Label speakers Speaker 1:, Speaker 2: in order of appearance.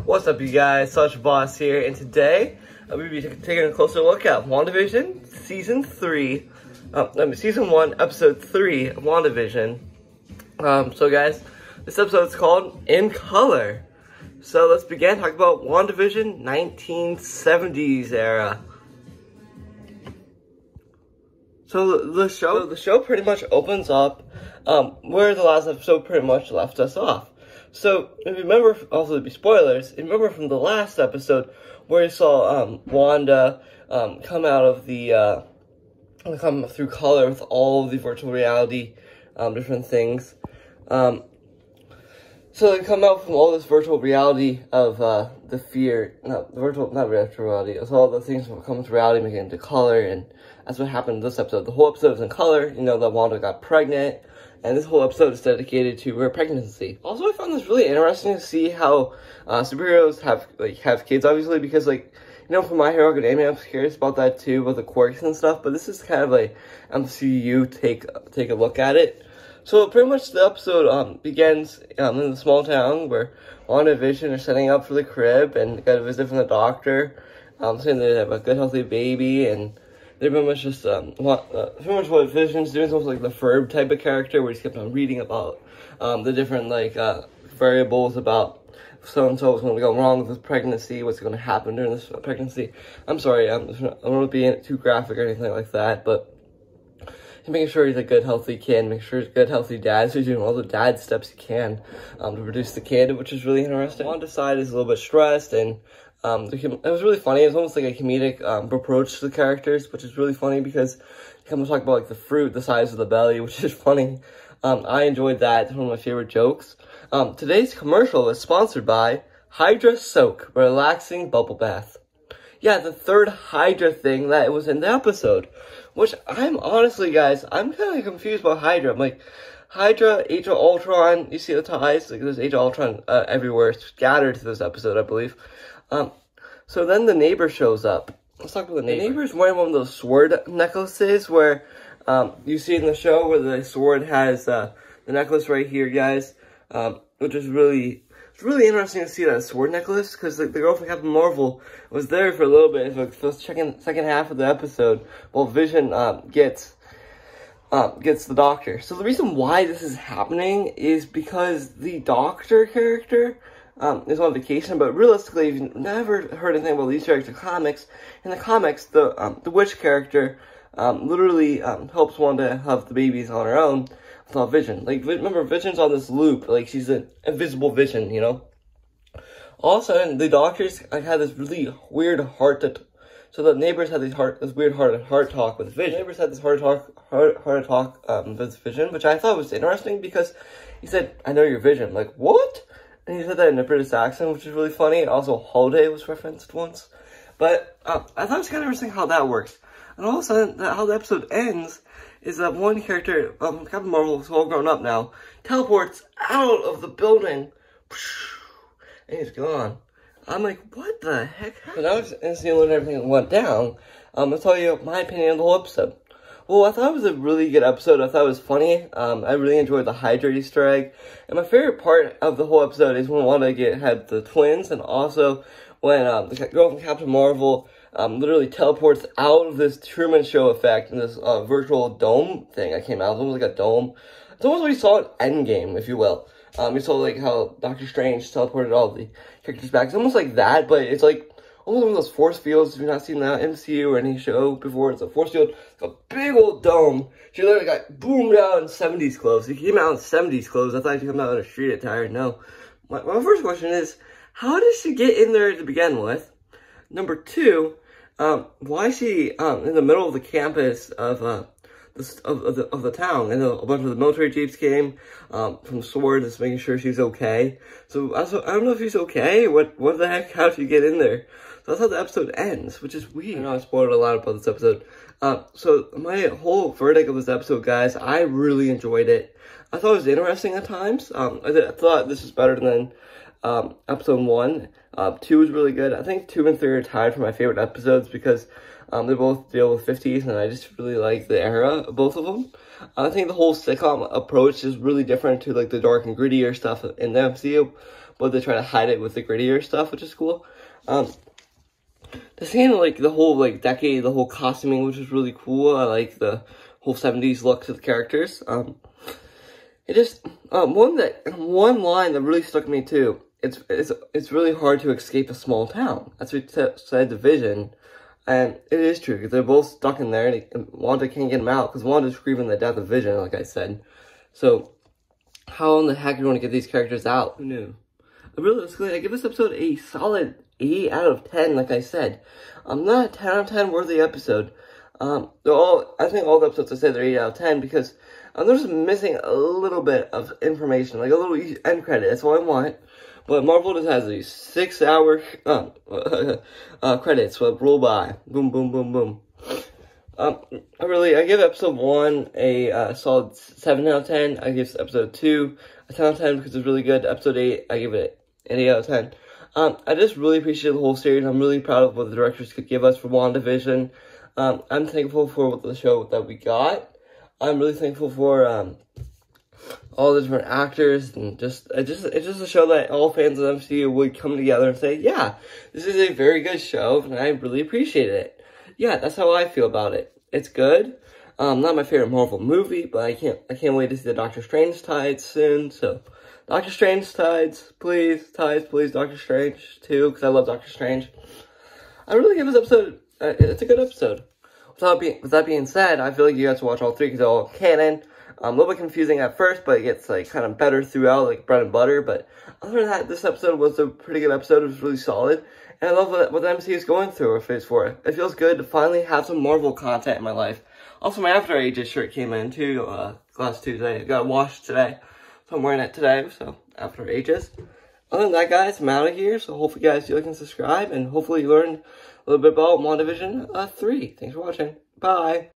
Speaker 1: What's up, you guys? Such Boss here, and today we'll be taking a closer look at WandaVision Season 1, Episode 3 of WandaVision. So guys, this episode is called In Color. So let's begin talking about WandaVision 1970s era. So the show pretty much opens up where the last episode pretty much left us off. So, if you remember, also to be spoilers, remember from the last episode where you saw Wanda come out of the, come through color with all of the virtual reality, different things. So they come out from all this virtual reality of the fear, not virtual reality, it's all the things that come to reality, making it into color, and that's what happened in this episode. The whole episode is in color, you know, that Wanda got pregnant. And this whole episode is dedicated to her pregnancy. Also, I found this really interesting to see how superheroes have kids, obviously, because, like, you know, for My Hero Academia, I'm curious about that too, about the quirks and stuff. But this is kind of a MCU take a look at it. So pretty much the episode begins in the small town where Wanda and Vision are setting up for the crib and got a visit from the doctor, saying they have a good, healthy baby, and they're pretty much just, pretty much what Vision's doing is almost like the Ferb type of character, where he's kept on reading about, the different, like, variables about so-and-so, what's going to go wrong with this pregnancy, what's going to happen during this pregnancy. I'm sorry, I don't want to be too graphic or anything like that, but he's making sure he's a good, healthy kid, making sure he's a good, healthy dad, so he's doing all the dad steps he can, to produce the kid, which is really interesting. Wanda's side is a little bit stressed, and it was really funny. It was almost like a comedic approach to the characters, which is really funny because you come to talk about like the fruit, the size of the belly, which is funny. I enjoyed that. It's one of my favorite jokes. Today's commercial is sponsored by Hydra Soak, relaxing bubble bath. Yeah, the third Hydra thing that was in the episode, which I'm honestly, guys, I'm kind of confused about Hydra. I'm like, Hydra, Age of Ultron, you see the ties? Like, there's Age of Ultron everywhere, scattered to this episode, I believe. So then the neighbor shows up. Let's talk about the neighbor. The neighbor's wearing one of those sword necklaces where, you see in the show where the sword has, the necklace right here, guys, which is really, it's really interesting to see that sword necklace, because like, the girl from Captain Marvel was there for a little bit, for the second half of the episode, while Vision, gets the doctor. So the reason why this is happening is because the doctor character, is on vacation, but realistically, if you've never heard anything about Easter eggs in the comics, the witch character, literally, helps Wanda have the babies on her own without Vision. Like, remember, Vision's on this loop, like, she's an invisible Vision, you know? All of a sudden, the doctors had this really weird so the neighbors had this weird heart talk with Vision. The neighbors had this heart talk with Vision, which I thought was interesting because he said, "I know your Vision." I'm like, what? And he said that in a British accent, which is really funny. And also, Holiday was referenced once. But I thought it was kind of interesting how that works. And all of a sudden, how the episode ends is that one character, Captain Marvel, who's all grown up now, teleports out of the building. And he's gone. I'm like, what the heck? So now it's instantly learning everything that went down. I'll tell you my opinion on the whole episode. Well, I thought it was a really good episode. I thought it was funny. I really enjoyed the Hydra Easter egg. And my favorite part of the whole episode is when Wanda had the twins, and also when the girl from Captain Marvel literally teleports out of this Truman Show effect in this virtual dome thing that came out. It's almost like a dome. It's almost what you saw in Endgame, if you will. You saw like how Doctor Strange teleported all the characters back. It's almost like that, but it's like almost one of those force fields. If you've not seen that MCU or any show before, it's a force field. It's a big old dome. She literally got boomed out in 70s clothes. She came out in 70s clothes. I thought she came out in a street attire. No. My first question is, how did she get in there to begin with? Number two, why is she in the middle of the campus of the town? And a bunch of the military jeeps came from SWORD, just making sure she's okay. So I don't know if she's okay. What the heck? How did she get in there? So that's how the episode ends, which is weird. I know I spoiled a lot about this episode. So my whole verdict of this episode, guys, I really enjoyed it. I thought it was interesting at times. I thought this was better than episode 1. 2 was really good. I think 2 and 3 are tied for my favorite episodes because they both deal with 50s, and I just really like the era of both of them. I think the whole sitcom approach is really different to like the dark and grittier stuff in the MCU. but they try to hide it with the grittier stuff, which is cool. The scene, like, the whole, like, decade, the whole costuming, which is really cool. I like the whole 70s look to the characters. It just, one line that really stuck me, too. It's really hard to escape a small town. That's what said the Vision. And it is true, because they're both stuck in there, and Wanda can't get them out, because Wanda's grieving the death of Vision, like I said. So, how in the heck are you going to get these characters out? Who knew? Realistically, I give this episode a solid 8 out of 10, like I said. Not a 10 out of 10 worthy episode. I think all the episodes I said are 8 out of 10, because they're just missing a little bit of information, like a little end credit. That's all I want. But Marvel just has these 6-hour credits that roll by. Boom, boom, boom, boom. I give episode 1 a solid 7 out of 10. I give episode 2 a 10 out of 10 because it's really good. Episode 8, I give it an 8 out of 10. I just really appreciate the whole series. I'm really proud of what the directors could give us for WandaVision. I'm thankful for the show that we got. I'm really thankful for all the different actors, and it's just a show that all fans of MCU would come together and say, yeah, this is a very good show, and I really appreciate it. Yeah, that's how I feel about it. It's good. Not my favorite Marvel movie, but I can't wait to see the Doctor Strange tides soon. So, Doctor Strange tides, please, Doctor Strange too, because I love Doctor Strange. I really give this episode. It's a good episode. With that being said, I feel like you have to watch all 3 because they're all canon. A little bit confusing at first, but it gets like kind of better throughout, like bread and butter. But other than that, this episode was a pretty good episode. It was really solid, and I love what the MCU is going through with Phase 4. It feels good to finally have some Marvel content in my life. Also, my After Ages shirt came in too last Tuesday. I got washed today, so I'm wearing it today. So After Ages. Other than that, guys, I'm out of here. So hopefully, you guys, you like and subscribe, and hopefully you learned a little bit about WandaVision 3. Thanks for watching. Bye.